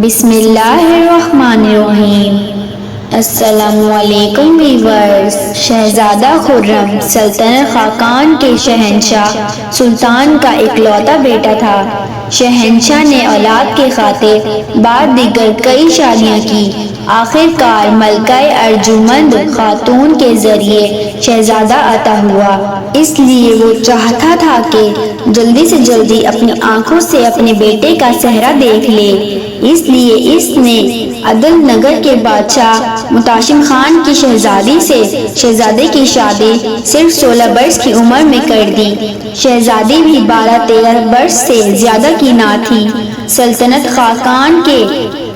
بسم اللہ الرحمن الرحیم۔ السلام علیکم ویورز۔ شہزادہ خرم سلطنت خاقان کے شہنشاہ سلطان کا اکلوتا بیٹا تھا۔ شہنشاہ نے اولاد کے خاطر بعد دیگر کئی شادیاں کی۔ آخر کار ملکہ ارجمند خاتون کے ذریعے شہزادہ عطا ہوا، اس لیے وہ چاہتا تھا کہ جلدی سے جلدی اپنی آنکھوں سے اپنے بیٹے کا چہرہ دیکھ لے۔ اس لیے اس نے عدل نگر کے بادشاہ متعشم خان کی شہزادی سے شہزادے کی شادی صرف 16 برس کی عمر میں کر دی۔ شہزادی بھی 12-13 برس سے زیادہ کی نہ تھی۔ سلطنت خاقان کے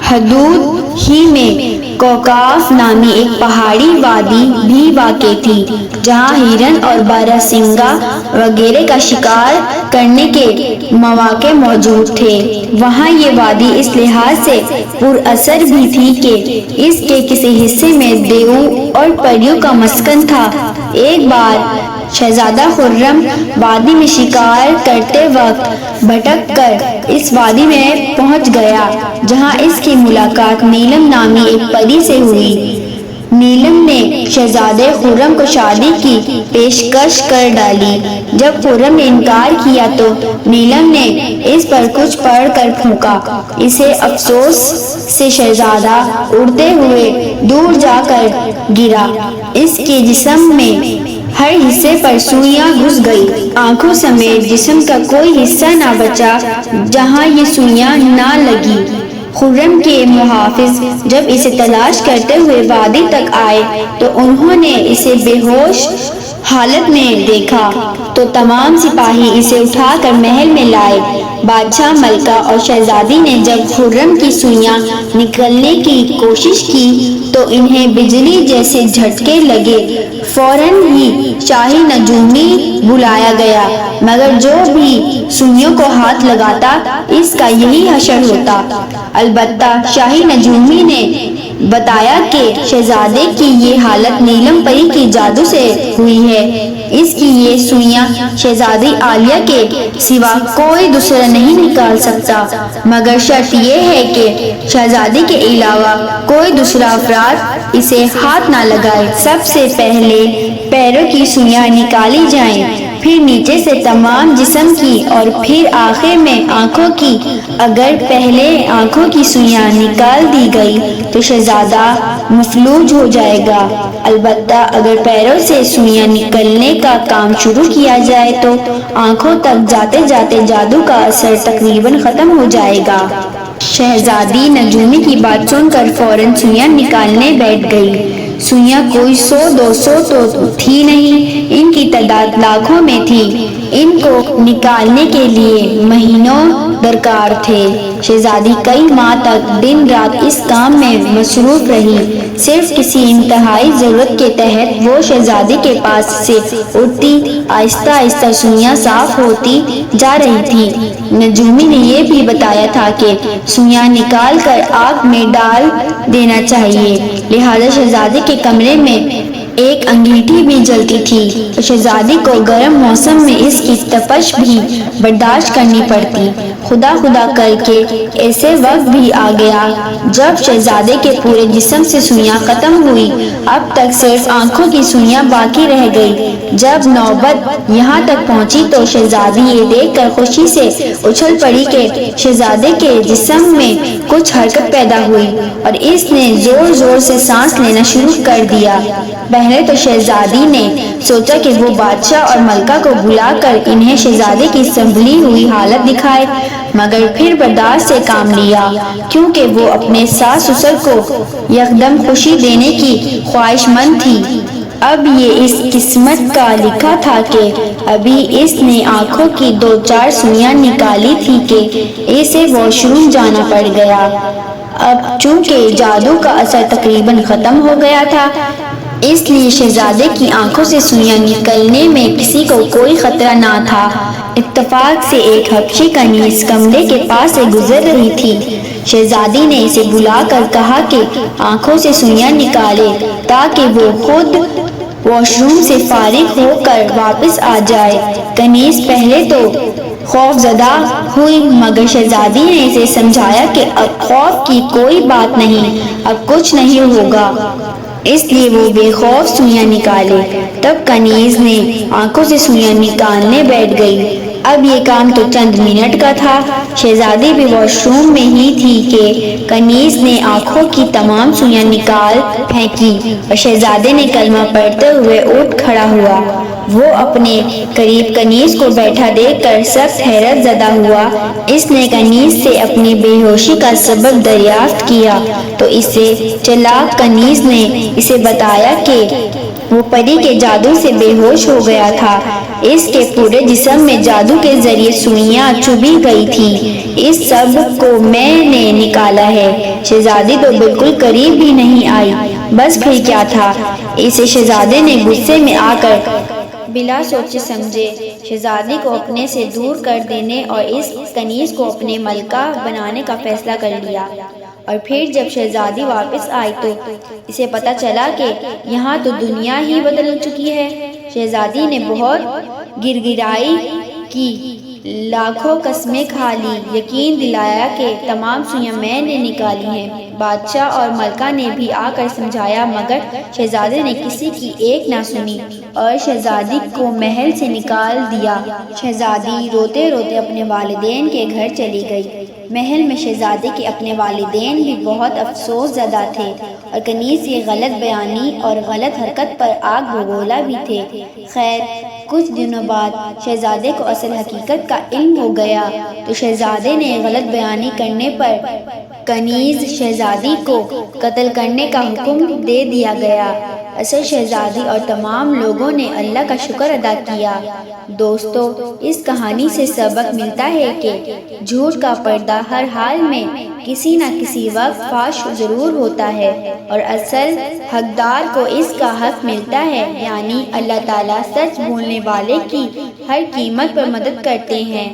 حدود ہی میں کوکاف نامی ایک پہاڑی وادی بھی واقع تھی، جہاں ہرن اور باراسنگا وغیرہ کا شکار کرنے کے مواقع موجود تھے۔ وہاں یہ وادی اس لحاظ سے پر اثر بھی تھی کہ اس کے کسی حصے میں دیووں اور پریوں کا مسکن تھا۔ ایک بار شہزادہ خرم وادی میں شکار کرتے وقت بھٹک کر اس وادی میں پہنچ گیا، جہاں اس کی ملاقات نیلم نامی ایک پری سے ہوئی۔ نیلم نے شہزادے خرم کو شادی کی پیشکش کر ڈالی۔ جب خرم نے انکار کیا تو نیلم نے اس پر کچھ پڑھ کر پھونکا۔ اسے افسوس سے شہزادہ اڑتے ہوئے دور جا کر گرا۔ اس کے جسم میں ہر حصے پر سوئیاں گھس گئی۔ آنکھوں سمیت جسم کا کوئی حصہ نہ بچا جہاں یہ سوئیاں نہ لگی۔ خرم کے محافظ جب اسے تلاش کرتے ہوئے وادی تک آئے تو انہوں نے اسے بے ہوش حالت میں دیکھا تو تمام سپاہی اسے اٹھا کر محل میں لائے۔ بادشاہ، ملکہ اور شہزادی نے جب خرم کی سوئیاں نکلنے کی کوشش کی تو انہیں بجلی جیسے جھٹکے لگے۔ فوراً ہی شاہی نجومی بلایا گیا، مگر جو بھی سوئیوں کو ہاتھ لگاتا اس کا یہی حشر ہوتا۔ البتہ شاہی نجومی نے بتایا کہ شہزادے کی یہ حالت نیلم پری کی جادو سے ہوئی ہے۔ اس کی یہ سوئیاں شہزادی عالیہ کے سوا کوئی دوسرا نہیں نکال سکتا، مگر شرط یہ ہے کہ شہزادی کے علاوہ کوئی دوسرا افراد اسے ہاتھ نہ لگائے۔ سب سے پہلے پیروں کی سوئیاں نکالی جائیں، پھر نیچے سے تمام جسم کی اور پھر آخر میں آنکھوں کی۔ اگر پہلے آنکھوں کی سوئیاں نکال دی گئی تو شہزادہ مفلوج ہو جائے گا، البتہ اگر پیروں سے سوئیاں نکلنے کا کام شروع کیا جائے تو آنکھوں تک جاتے جاتے جادو کا اثر تقریباً ختم ہو جائے گا۔ شہزادی نجومی کی بات سن کر فوراً سوئیاں نکالنے بیٹھ گئی۔ سوئیاں کوئی 100-200 تو تھی نہیں، ان کی تعداد لاکھوں میں تھی۔ ان کو نکالنے کے لیے مہینوں درکار تھے۔ شہزادی کئی ماہ تک دن رات اس کام میں مصروف رہی۔ صرف کسی انتہائی ضرورت کے تحت وہ شہزادی کے پاس سے اٹھتی، آہستہ آہستہ سوئیاں صاف ہوتی جا رہی تھی۔ نجومی نے یہ بھی بتایا تھا کہ سوئیاں نکال کر آگ میں ڈال دینا چاہیے، لہذا شہزادی کے کمرے میں ایک انگیٹھی بھی جلتی تھی اور شہزادی کو گرم موسم میں اس کی تپش بھی برداشت کرنی پڑتی۔ خدا خدا کر کے ایسے وقت بھی آ گیا جب شہزادے کے پورے جسم سے سوئیاں ختم ہوئی، اب تک صرف آنکھوں کی سوئیاں باقی رہ گئی۔ جب نوبت یہاں تک پہنچی تو شہزادی یہ دیکھ کر خوشی سے اچھل پڑی کہ شہزادے کے جسم میں کچھ حرکت پیدا ہوئی اور اس نے زور زور سے سانس لینا شروع کر دیا۔ پہلے تو شہزادی نے سوچا کہ وہ بادشاہ اور ملکہ کو بلا کر انہیں شہزادے کی سنبھلی ہوئی حالت دکھائے، مگر پھر برداشت سے کام لیا، کیونکہ وہ اپنے ساس سسر کو یکدم خوشی دینے کی خواہش مند تھی۔ اب یہ اس قسمت کا لکھا تھا کہ ابھی اس نے آنکھوں کی 2-4 سوئیاں نکالی تھی کہ اسے واش روم جانا پڑ گیا۔ اب چونکہ جادو کا اثر تقریباً ختم ہو گیا تھا، اس لیے شہزادے کی آنکھوں سے سوئیاں نکلنے میں کسی کو کوئی خطرہ نہ تھا۔ اتفاق سے ایک حبشی کنیز کمرے کے پاس سے گزر رہی تھی۔ شہزادی نے اسے بلا کر کہا کہ آنکھوں سے سوئیاں نکالے تاکہ وہ خود واش روم سے فارغ ہو کر واپس آ جائے۔ کنیز پہلے تو خوف زدہ ہوئی، مگر شہزادی نے اسے سمجھایا کہ اب خوف کی کوئی بات نہیں، اب کچھ نہیں ہوگا، اس لیے وہ بے خوف سوئیاں نکالے۔ تب کنیز نے آنکھوں سے سوئیاں نکالنے بیٹھ گئی۔ اب یہ کام تو چند منٹ کا تھا۔ شہزادی بھی واش روم میں ہی تھی کہ کنیز نے آنکھوں کی تمام سوئیاں نکال پھینکی اور شہزادے نے کلمہ پڑھتے ہوئے اٹھ کھڑا ہوا۔ وہ اپنے قریب کنیز کو بیٹھا دیکھ کر سخت حیرت زدہ ہوا۔ اس نے کنیز سے اپنی بے ہوشی کا سبب دریافت کیا تو اسے چالاک کنیز نے اسے بتایا کہ وہ پری کے جادو سے بے ہوش ہو گیا تھا، اس کے پورے جسم میں جادو کے ذریعے سوئیاں چبھی گئی تھیں، اس سب کو میں نے نکالا ہے۔ شہزادی تو بالکل قریب بھی نہیں آئی۔ بس پھر کیا تھا، اسے شہزادے نے غصے میں آ کر بلا سوچے سمجھے شہزادی کو اپنے سے دور کر دینے اور اس کنیز کو اپنے ملکہ بنانے کا فیصلہ کر لیا۔ اور پھر جب شہزادی واپس آئی تو اسے پتہ چلا کہ یہاں تو دنیا ہی بدل چکی ہے۔ شہزادی نے بہت گر گرائی کی، لاکھوں قسمیں کھا لی، یقین دلایا کہ تمام سوئیاں میں نے نکالی ہیں۔ بادشاہ اور ملکہ نے بھی آ کر سمجھایا، مگر شہزادے نے کسی کی ایک نہ سنی اور شہزادی کو محل سے نکال دیا۔ شہزادی روتے روتے اپنے والدین کے گھر چلی گئی۔ محل میں شہزادے کے اپنے والدین بھی بہت افسوس زدہ تھے اور کنیز کی غلط بیانی اور غلط حرکت پر آگ بگولا بھی تھے۔ خیر کچھ دنوں بعد شہزادے کو اصل حقیقت کا علم ہو گیا تو شہزادے نے غلط بیانی کرنے پر کنیز شہزادی کو قتل کرنے کا حکم دے دیا گیا۔ اصل شہزادی اور تمام لوگوں نے اللہ کا شکر ادا کیا۔ دوستو، اس کہانی سے سبق ملتا ہے کہ جھوٹ کا پردہ ہر حال میں کسی نہ کسی وقت فاش ضرور ہوتا ہے اور اصل حقدار کو اس کا حق ملتا ہے، یعنی اللہ تعالیٰ سچ بولنے والے کی ہر قیمت پر مدد کرتے ہیں۔